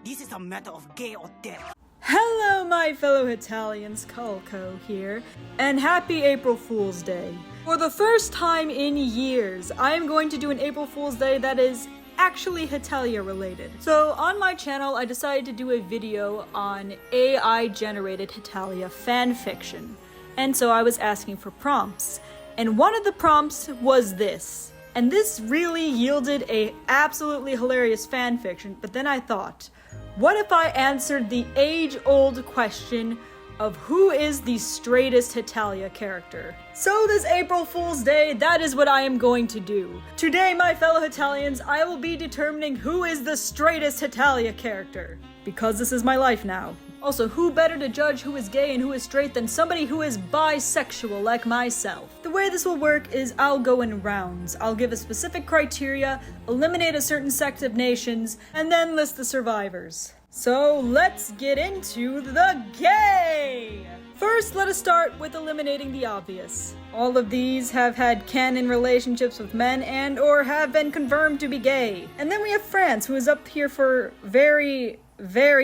This is a matter of gay or death. Hello, my fellow Italians, Calco here, and happy April Fool's Day. For the first time in years, I am going to do an April Fool's Day that is actually Hetalia related. So on my channel, I decided to do a video on AI-generated Hetalia fanfiction. And so I was asking for prompts. And one of the prompts was this. And this really yielded a absolutely hilarious fanfiction, but then I thought, what if I answered the age-old question of who is the straightest Hetalia character? So this April Fool's Day, that is what I am going to do. Today, my fellow Italians, I will be determining who is the straightest Hetalia character. Because this is my life now. Also, who better to judge who is gay and who is straight than somebody who is bisexual like myself? The way this will work is I'll go in rounds. I'll give a specific criteria, eliminate a certain sect of nations, and then list the survivors. So let's get into the gay! First, let us start with eliminating the obvious. All of these have had canon relationships with men and or have been confirmed to be gay. And then we have France, who is up here for very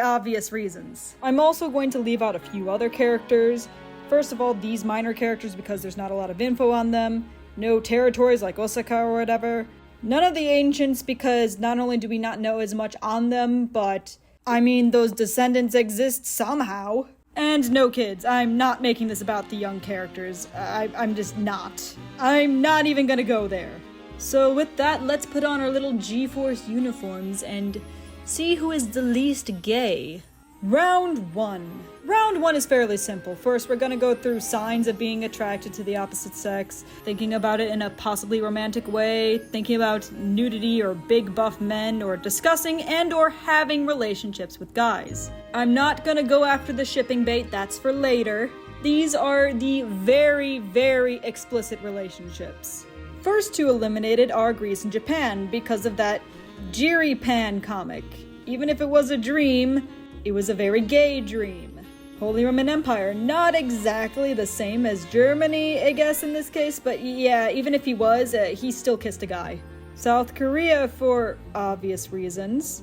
obvious reasons. I'm also going to leave out a few other characters. First of all, these minor characters because there's not a lot of info on them. No territories like Osaka or whatever. None of the ancients because not only do we not know as much on them, but I mean those descendants exist somehow. And no kids. I'm not making this about the young characters. I'm just not. I'm not even gonna go there. So with that, let's put on our little G-Force uniforms and see who is the least gay. Round 1. Round 1 is fairly simple. First, we're gonna go through signs of being attracted to the opposite sex, thinking about it in a possibly romantic way, thinking about nudity or big buff men, or discussing and or having relationships with guys. I'm not gonna go after the shipping bait, that's for later. These are the very explicit relationships. First two eliminated are Greece and Japan because of that Jiri-Pan comic. Even if it was a dream, it was a very gay dream. Holy Roman Empire, not exactly the same as Germany, I guess in this case, but yeah, even if he was, he still kissed a guy. South Korea for obvious reasons.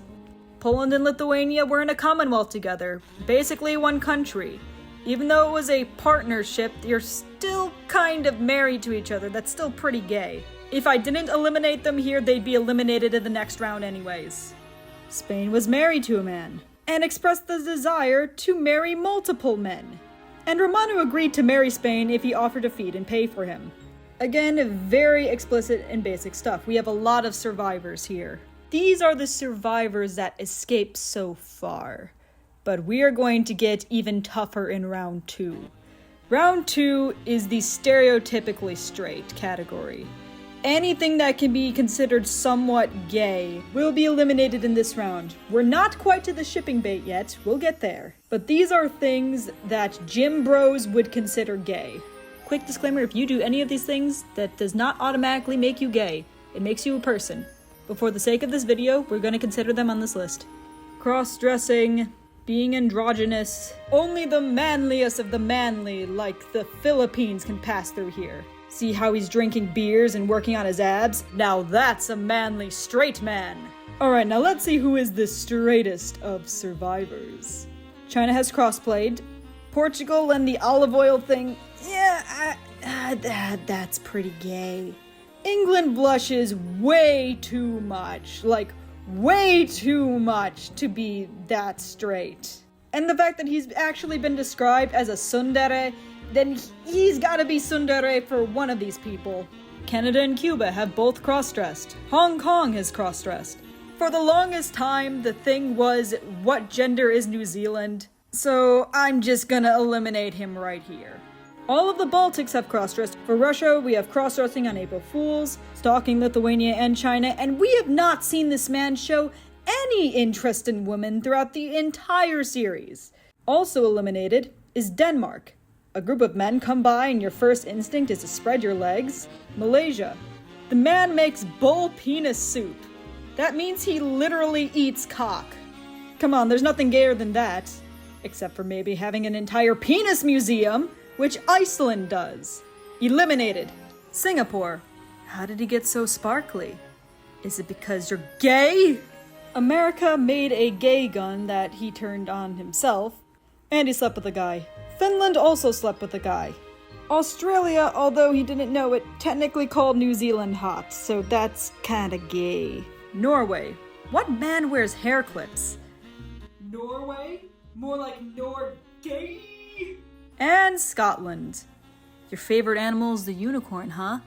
Poland and Lithuania were in a commonwealth together, basically one country. Even though it was a partnership, you're still kind of married to each other. That's still pretty gay. If I didn't eliminate them here, they'd be eliminated in the next round anyways. Spain was married to a man, and expressed the desire to marry multiple men. And Romano agreed to marry Spain if he offered to feed and pay for him. Again, very explicit and basic stuff. We have a lot of survivors here. These are the survivors that escaped so far. But we are going to get even tougher in round 2. Round 2 is the stereotypically straight category. Anything that can be considered somewhat gay will be eliminated in this round. We're not quite to the shipping bait yet, we'll get there. But these are things that gym bros would consider gay. Quick disclaimer, if you do any of these things, that does not automatically make you gay. It makes you a person. But for the sake of this video, we're going to consider them on this list. Cross-dressing, being androgynous, only the manliest of the manly, like the Philippines, can pass through here. See how he's drinking beers and working on his abs? Now that's a manly straight man. Alright, now let's see who is the straightest of survivors. China has crossplayed. Portugal and the olive oil thing, yeah, that's pretty gay. England blushes way too much, like way too much to be that straight. And the fact that he's actually been described as a tsundere, then he's gotta be tsundere for one of these people. Canada and Cuba have both cross-dressed. Hong Kong has cross-dressed. For the longest time, the thing was, what gender is New Zealand? So I'm just gonna eliminate him right here. All of the Baltics have cross-dressed. For Russia, we have cross-dressing on April Fools, stalking Lithuania and China, and we have not seen this man show any interest in women throughout the entire series. Also eliminated is Denmark. A group of men come by and your first instinct is to spread your legs. Malaysia. The man makes bull penis soup. That means he literally eats cock. Come on, there's nothing gayer than that. Except for maybe having an entire penis museum, which Iceland does. Eliminated. Singapore. How did he get so sparkly? Is it because you're gay? America made a gay gun that he turned on himself, and he slept with a guy. Finland also slept with a guy. Australia, although he didn't know it, technically called New Zealand hot, so that's kinda gay. Norway. What man wears hair clips? Norway? More like Norgay? And Scotland. Your favorite animal is the unicorn, huh?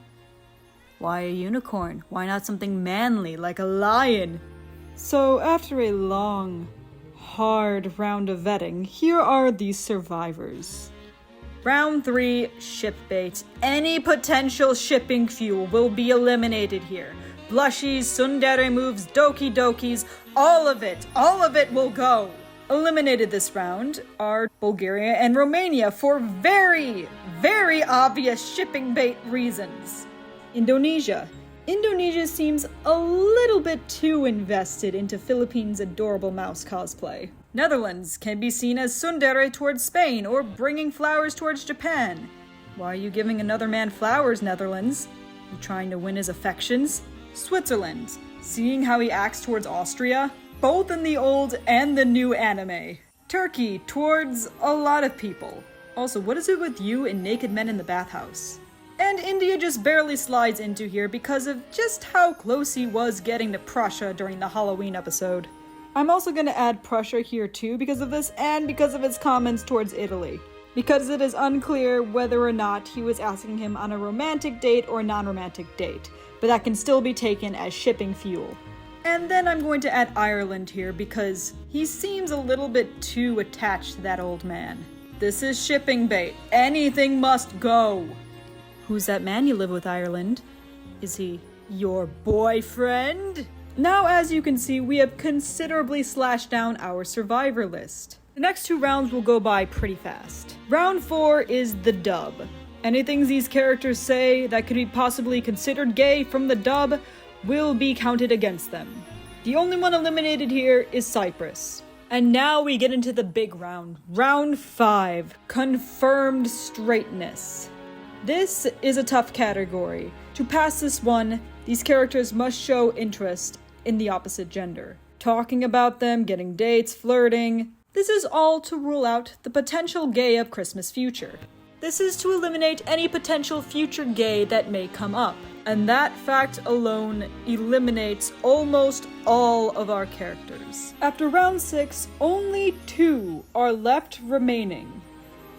Why a unicorn? Why not something manly like a lion? So after a long, hard round of vetting, here are the survivors. Round 3, ship bait. Any potential shipping fuel will be eliminated here. Blushies, tsundere moves, doki dokis, all of it will go. Eliminated this round are Bulgaria and Romania for very, very obvious shipping bait reasons. Indonesia. Indonesia seems a little bit too invested into Philippines' adorable mouse cosplay. Netherlands can be seen as tsundere towards Spain or bringing flowers towards Japan. Why are you giving another man flowers, Netherlands? You trying to win his affections? Switzerland. Seeing how he acts towards Austria, both in the old and the new anime. Turkey towards a lot of people. Also, what is it with you and naked men in the bathhouse? And India just barely slides into here because of just how close he was getting to Prussia during the Halloween episode. I'm also going to add Prussia here too because of this and because of his comments towards Italy. Because it is unclear whether or not he was asking him on a romantic date or a non-romantic date, but that can still be taken as shipping fuel. And then I'm going to add Ireland here because he seems a little bit too attached to that old man. This is shipping bait. Anything must go. Who's that man you live with, Ireland? Is he your boyfriend? Now, as you can see, we have considerably slashed down our survivor list. The next 2 rounds will go by pretty fast. Round 4 is the dub. Anything these characters say that could be possibly considered gay from the dub will be counted against them. The only one eliminated here is Cyprus. And now we get into the big round. Round 5. Confirmed straightness. This is a tough category. To pass this one, these characters must show interest in the opposite gender. Talking about them, getting dates, flirting. This is all to rule out the potential gay of Christmas future. This is to eliminate any potential future gay that may come up. And that fact alone eliminates almost all of our characters. After round 6, only 2 are left remaining.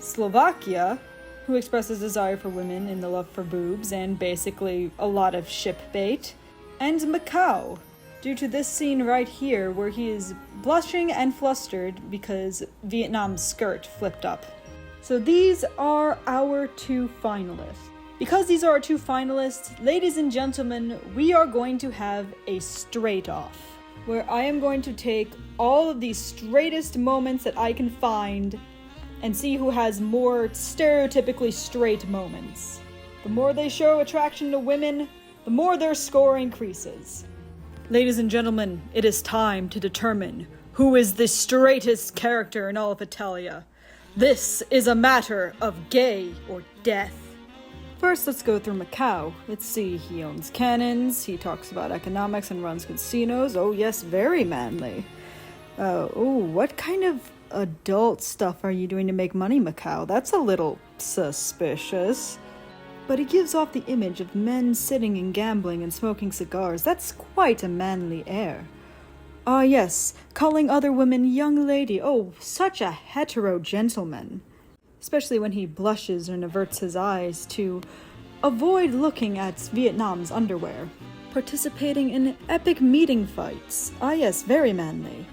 Slovakia, who expresses desire for women and the love for boobs and basically a lot of ship bait, and Macau, due to this scene right here where he is blushing and flustered because Vietnam's skirt flipped up. So these are our 2 finalists. Because these are our 2 finalists, ladies and gentlemen, we are going to have a straight off, where I am going to take all of the straightest moments that I can find and see who has more stereotypically straight moments. The more they show attraction to women, the more their score increases. Ladies and gentlemen, it is time to determine who is the straightest character in all of Hetalia. This is a matter of gay or death. First, let's go through Macau. Let's see, he owns cannons, he talks about economics and runs casinos. Oh yes, very manly. What kind of adult stuff are you doing to make money, Macau? That's a little suspicious. But he gives off the image of men sitting and gambling and smoking cigars. That's quite a manly air. Ah yes, calling other women young lady. Oh, such a hetero gentleman. Especially when he blushes and averts his eyes to avoid looking at Vietnam's underwear. Participating in epic meeting fights. Ah yes, very manly.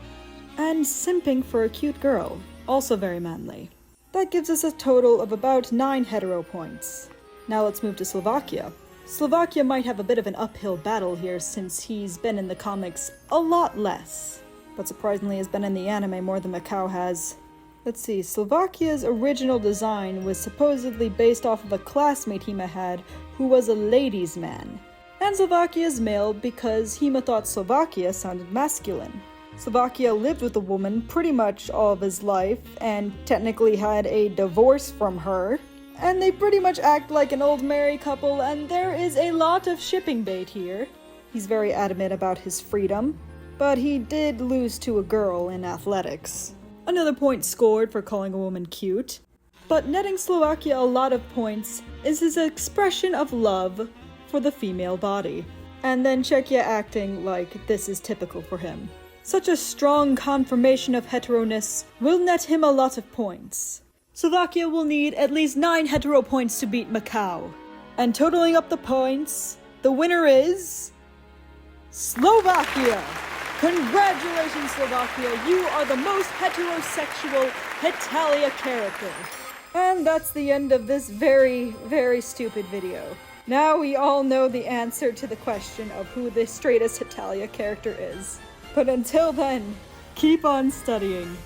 And simping for a cute girl. Also very manly. That gives us a total of about 9 hetero points. Now let's move to Slovakia. Slovakia might have a bit of an uphill battle here since he's been in the comics a lot less. But surprisingly has been in the anime more than Macau has. Let's see, Slovakia's original design was supposedly based off of a classmate Hima had who was a ladies' man. And Slovakia's male because Hima thought Slovakia sounded masculine. Slovakia lived with a woman pretty much all of his life and technically had a divorce from her. And they pretty much act like an old married couple, and there is a lot of shipping bait here. He's very adamant about his freedom. but he did lose to a girl in athletics. Another point scored for calling a woman cute. But netting Slovakia a lot of points is his expression of love for the female body. And then Czechia acting like this is typical for him. Such a strong confirmation of hetero-ness will net him a lot of points. Slovakia will need at least 9 hetero points to beat Macau. And totaling up the points, the winner is... Slovakia! Congratulations, Slovakia! You are the most heterosexual Hetalia character. And that's the end of this very, very stupid video. Now we all know the answer to the question of who the straightest Hetalia character is. But until then, keep on studying.